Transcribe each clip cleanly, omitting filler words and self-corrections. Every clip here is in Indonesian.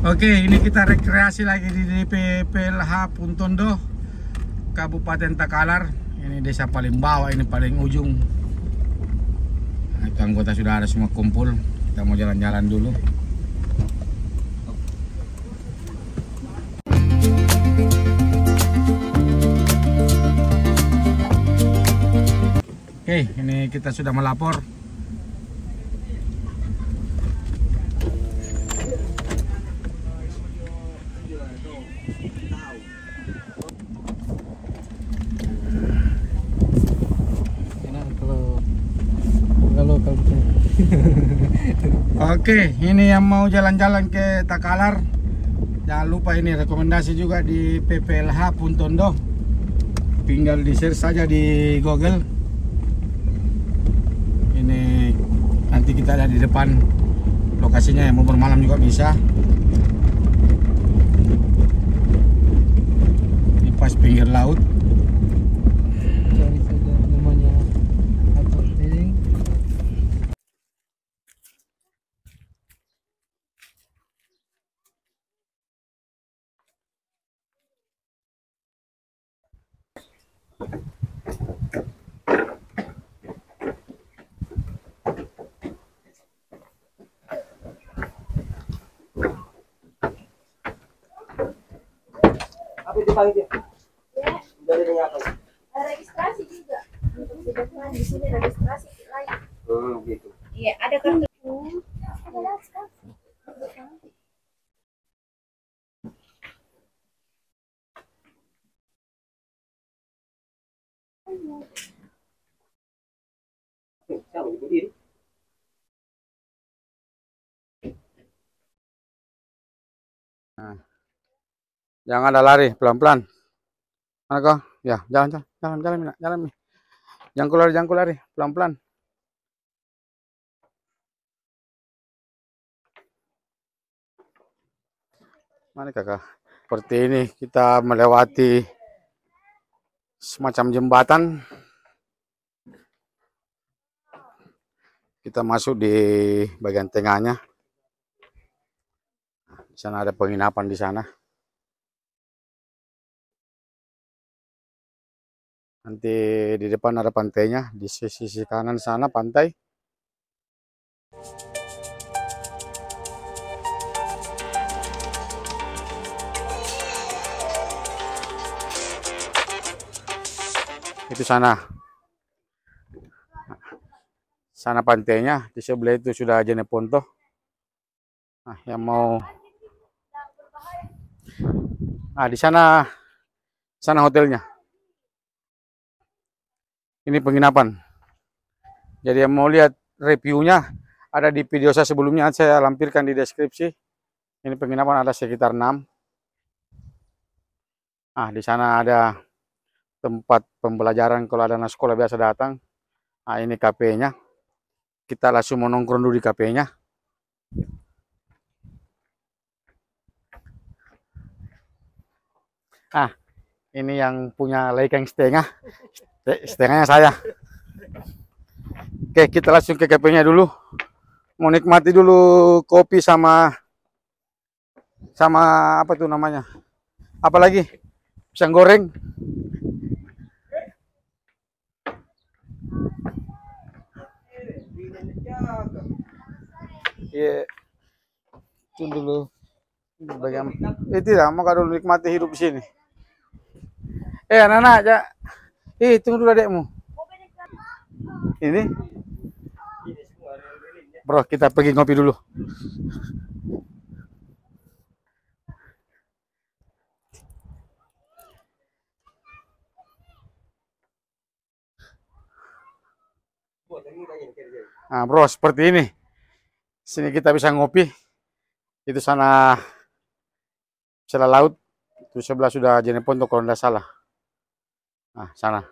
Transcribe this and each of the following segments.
Oke, ini kita rekreasi lagi di PPLH Puntondo, Kabupaten Takalar. Ini desa paling bawah, ini paling ujung. Nah, itu anggota sudah ada semua kumpul. Kita mau jalan-jalan dulu. Oke, ini kita sudah melapor. Oke, ini yang mau jalan-jalan ke Takalar, jangan lupa ini rekomendasi juga di PPLH Puntondo. Tinggal di share saja di Google. Ini nanti kita ada di depan lokasinya, yang mau bermalam juga bisa. Ini pas pinggir laut. Cari saja namanya atau keliling. Apa dipanggil? Ya, Dari apa? registrasi juga. Untuk sedangkan di sini registrasi lain. Gitu. Iya, ada kartu. Ada sekali. Siapa ibu diri? Jangan ada lari, pelan-pelan. Mana kau? Ya, jalan, Mina, jalan, Mi. Jangan lari, pelan-pelan. Mana kakak? Seperti ini kita melewati semacam jembatan. Kita masuk di bagian tengahnya. Di sana ada penginapan di sana. Nanti di depan ada pantainya, di sisi kanan sana pantai. Itu sana. Sana pantainya, di sebelah itu sudah Jeneponto. Nah, yang mau di sana hotelnya. Ini penginapan. Jadi yang mau lihat reviewnya ada di video saya sebelumnya, saya lampirkan di deskripsi. Ini penginapan ada sekitar 6. Nah, di sana ada tempat pembelajaran kalau ada anak sekolah biasa datang. Nah, ini kafenya. Kita langsung mau nongkrong dulu di kafenya. Ah, ini yang punya lekeng setengahnya saya. Oke, kita langsung ke kafenya dulu. Mau nikmati dulu kopi sama apa tuh namanya? Apalagi pisang goreng. Iya, itu dulu. Bagaimana? Tidak, mau dulu nikmati hidup di sini. Anak-anak, ya. Tunggu dulu adekmu. Ini, bro, kita pergi ngopi dulu. Nah, bro, seperti ini. Sini kita bisa ngopi. Itu sana laut. Itu sebelah sudah Jeneponto kalau tidak salah. Nah, sana.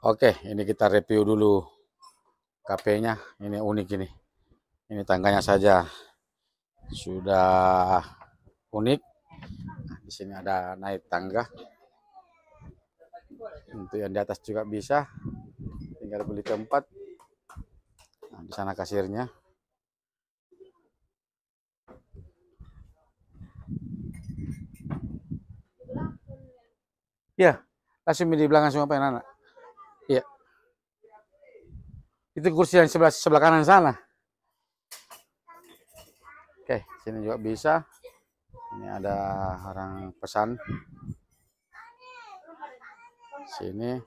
Oke, ini kita review dulu KP-nya. Ini unik ini. Ini tangganya saja sudah unik. Nah, di sini ada naik tangga. Untuk yang di atas juga bisa. Tinggal beli tempat. Nah, di sana kasirnya. Ya, langsung di belakang semua Pak anak. Iya. Itu kursi yang sebelah kanan sana. Oke, sini juga bisa. Ini ada orang pesan. Sini.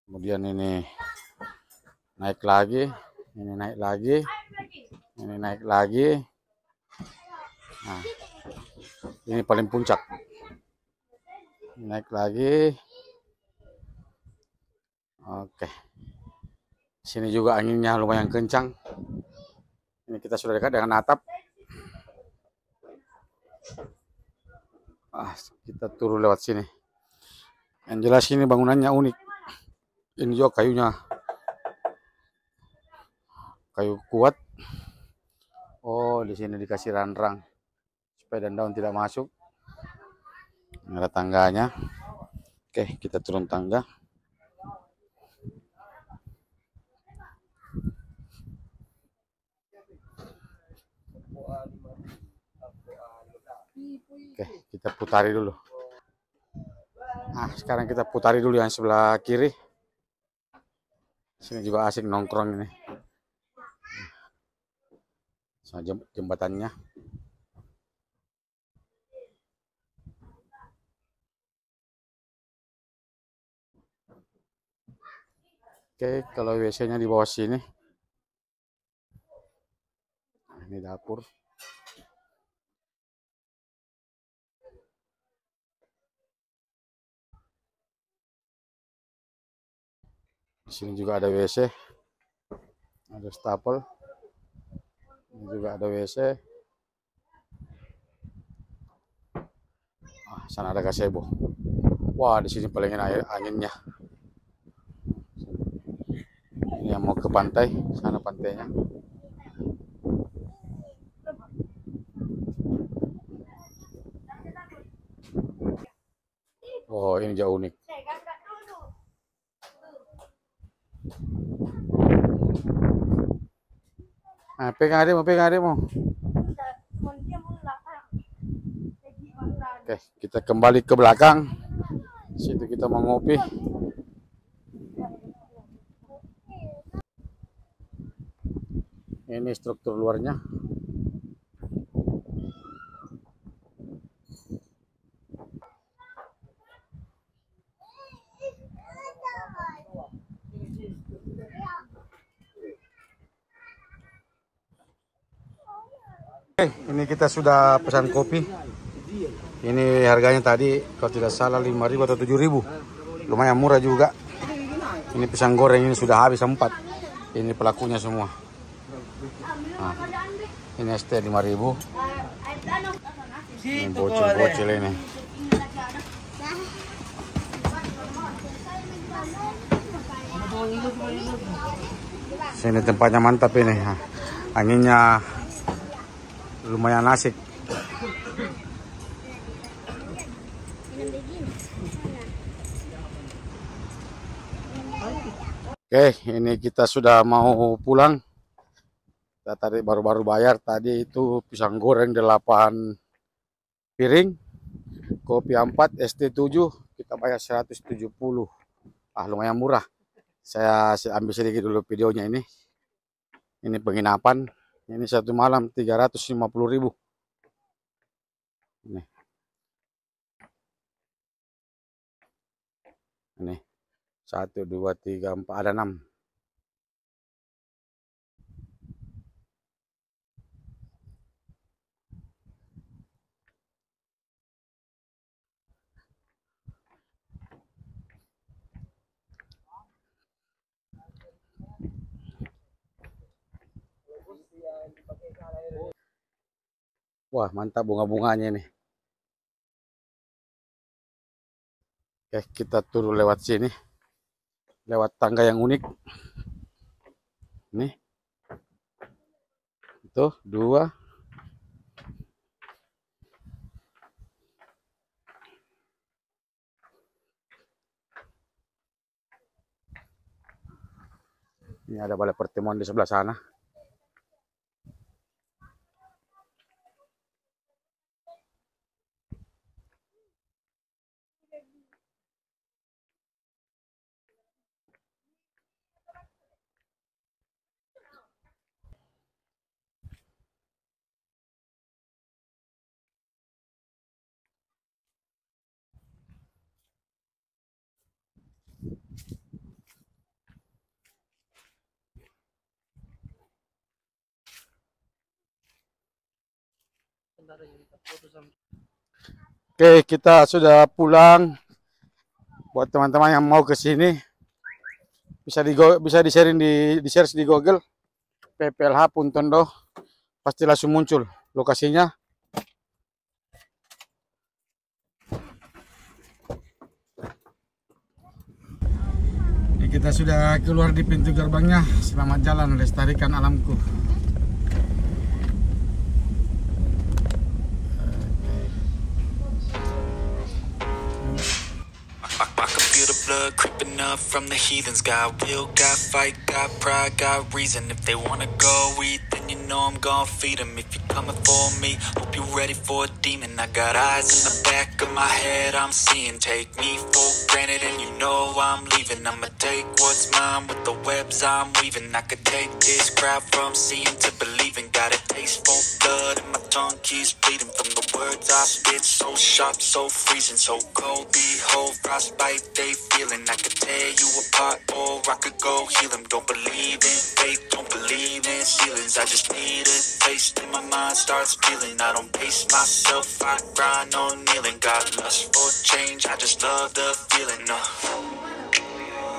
Kemudian ini naik lagi. Ini naik lagi. Ini naik lagi. Nah, ini paling puncak. Naik lagi. Oke. Sini juga anginnya lumayan kencang. Ini kita sudah dekat dengan atap. Kita turun lewat sini. Yang jelas ini bangunannya unik. Ini juga kayunya kayu kuat. Oh, di sini dikasih ranrang supaya daun tidak masuk. Ini ada tangganya. Oke, kita turun tangga. Oke, kita putari dulu. Nah, sekarang kita putari dulu yang sebelah kiri. Sini juga asik nongkrong ini. Sama jembatannya. Oke, kalau WC-nya di bawah sini. Nah, ini dapur. Di sini juga ada WC. Ada stapel. Ini juga ada WC. Sana ada gazebo. Wah, di sini paling enak anginnya. Ini yang mau ke pantai, sana pantainya. Oh, ini jauh unik. Nah, pegang adikmu. Oke, kita kembali ke belakang. Situ kita mau ngopi. Ini struktur luarnya. Oke, ini kita sudah pesan kopi. Ini harganya tadi kalau tidak salah 5.000 atau 7.000. Lumayan murah juga. Ini pisang goreng ini sudah habis 4. Ini pelakunya semua. Nah, ini ST 5.000. Ini bocil-bocil ini. Sini tempatnya mantap ini. Anginnya lumayan asik. Oke, ini kita sudah mau pulang. Kita tadi baru-baru bayar. Tadi itu pisang goreng 8 piring, kopi 4, ST 7, kita bayar 170. Lumayan murah. Saya ambil sedikit dulu videonya ini. Ini penginapan. Ini satu malam 350.000. Ini 1, 2, 3, 4, ada 6. Wah, mantap bunga-bunganya ini. Oke, kita turun lewat sini. lewat tangga yang unik. Nih, itu 2. Ini ada balai pertemuan di sebelah sana. Oke, kita sudah pulang. Buat teman-teman yang mau ke sini, bisa di-sharing di search di Google PPLH Puntondo, pasti langsung muncul lokasinya. Ini kita sudah keluar di pintu gerbangnya. Selamat jalan, lestarikan alamku. Blood creeping up from the heathens. Got will, got fight, got pride, got reason. If they wanna go eat, then you know I'm gon' feed them. If you're coming for me, hope you're ready for a demon. I got eyes in the back of my head, I'm seeing. Take me for granted and you know I'm leaving. I'ma take what's mine with the webs I'm weaving. I could take this crowd from seeing to believing. Got a taste for blood and my tongue keeps bleeding. From the words I spit, so sharp, so freezing, so cold. Behold, frostbite, they feeling. I could tear you apart or I could go heal them. Don't believe in fate, don't believe in ceilings. I just need a taste and my mind starts peeling. I don't pace myself, I grind on kneeling. Got lust for change, I just love the feeling.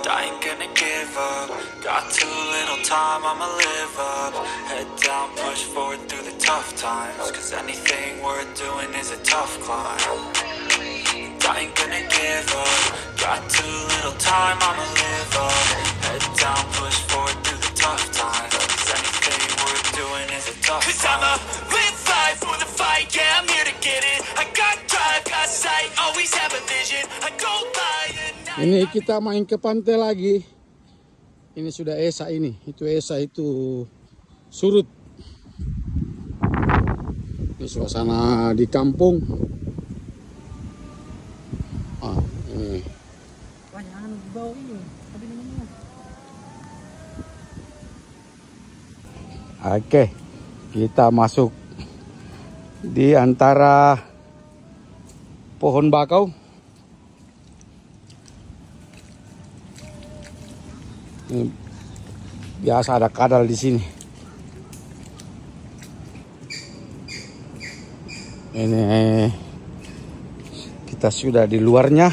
I ain't gonna give up. Got too little time, I'ma live up. Head down, push forward through the tough times. Cause anything worth doing is a tough climb. I ain't gonna give up. Got too little time, I'ma live up. Head down, push forward through the tough times. Cause anything worth doing is a tough climb. Cause I'ma live life for the fight, yeah, I'm here to get it. I got drive, got sight, always have a vision. I go by and Ini kita main ke pantai lagi. Ini sudah Esa ini. Itu Esa itu surut. Ini suasana di kampung. Ini. Oke, kita masuk di antara pohon bakau. Ini biasa ada kadal di sini. Ini kita sudah di luarnya.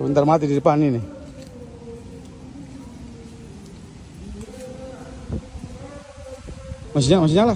Sebentar mati di depan ini. Masih nyala?